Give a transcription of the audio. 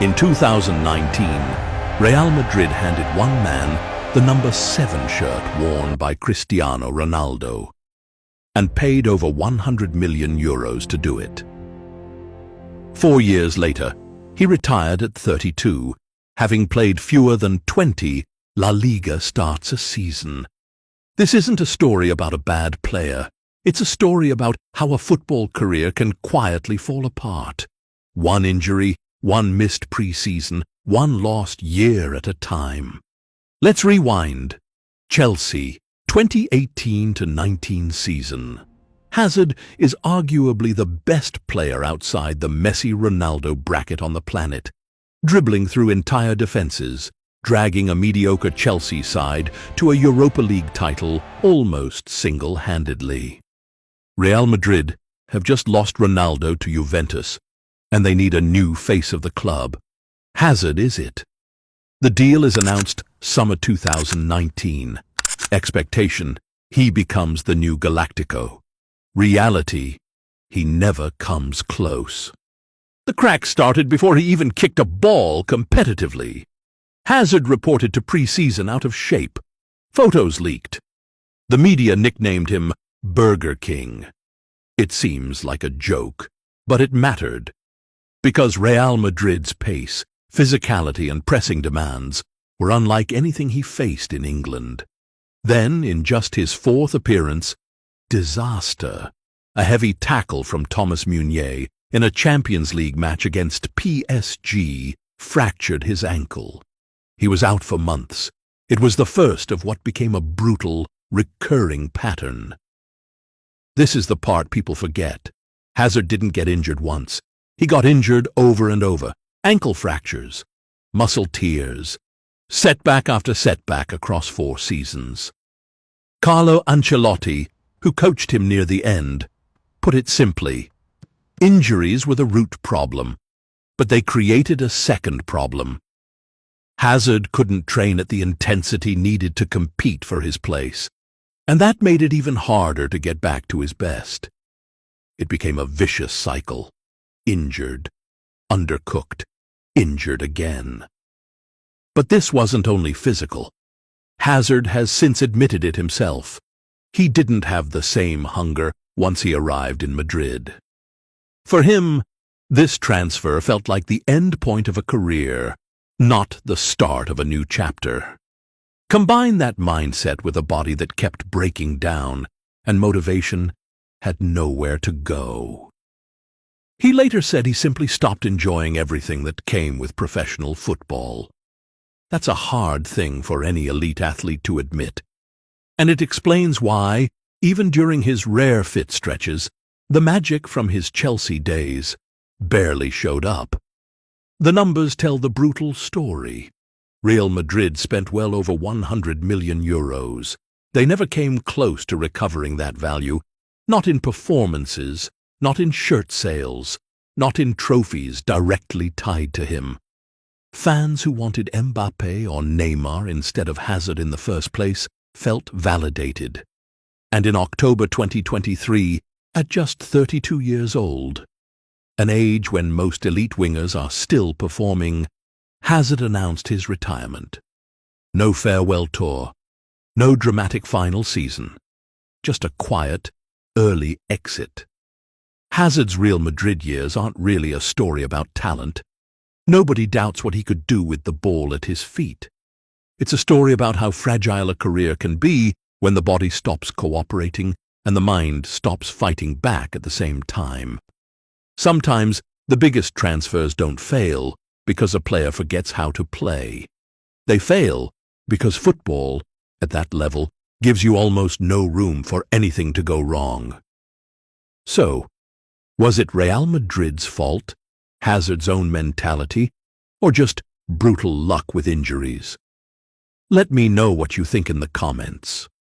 In 2019, Real Madrid handed one man the number 7 shirt worn by Cristiano Ronaldo and paid over €100 million to do it. 4 years later, he retired at 32, having played fewer than 20 La Liga starts a season. This isn't a story about a bad player. It's a story about how a football career can quietly fall apart. One injury, one missed pre-season, one lost year at a time. Let's rewind. Chelsea, 2018-19 season. Hazard is arguably the best player outside the Messi-Ronaldo bracket on the planet, dribbling through entire defenses, dragging a mediocre Chelsea side to a Europa League title almost single-handedly. Real Madrid have just lost Ronaldo to Juventus, and they need a new face of the club. Hazard is it. The deal is announced summer 2019. Expectation, he becomes the new Galactico. Reality, he never comes close. The crack started before he even kicked a ball competitively. Hazard reported to pre-season out of shape. Photos leaked. The media nicknamed him Burger King. It seems like a joke, but it mattered. Because Real Madrid's pace, physicality and pressing demands were unlike anything he faced in England. Then, in just his 4th appearance, disaster. A heavy tackle from Thomas Meunier in a Champions League match against PSG fractured his ankle. He was out for months. It was the first of what became a brutal, recurring pattern. This is the part people forget. Hazard didn't get injured once. He got injured over and over. Ankle fractures, muscle tears, setback after setback across 4 seasons. Carlo Ancelotti, who coached him near the end, put it simply, injuries were the root problem, but they created a second problem. Hazard couldn't train at the intensity needed to compete for his place, and that made it even harder to get back to his best. It became a vicious cycle. Injured, undercooked, injured again. But this wasn't only physical. Hazard has since admitted it himself. He didn't have the same hunger once he arrived in Madrid. For him, this transfer felt like the end point of a career, not the start of a new chapter. Combine that mindset with a body that kept breaking down, and motivation had nowhere to go. He later said he simply stopped enjoying everything that came with professional football. That's a hard thing for any elite athlete to admit, and it explains why, even during his rare fit stretches, the magic from his Chelsea days barely showed up. The numbers tell the brutal story. Real Madrid spent well over €100 million. They never came close to recovering that value, not in performances, not in shirt sales, not in trophies directly tied to him. Fans who wanted Mbappé or Neymar instead of Hazard in the first place felt validated. And in October 2023, at just 32 years old, an age when most elite wingers are still performing, Hazard announced his retirement. No farewell tour, no dramatic final season, just a quiet, early exit. Hazard's Real Madrid years aren't really a story about talent. Nobody doubts what he could do with the ball at his feet. It's a story about how fragile a career can be when the body stops cooperating and the mind stops fighting back at the same time. Sometimes the biggest transfers don't fail because a player forgets how to play. They fail because football, at that level, gives you almost no room for anything to go wrong. So, was it Real Madrid's fault, Hazard's own mentality, or just brutal luck with injuries? Let me know what you think in the comments.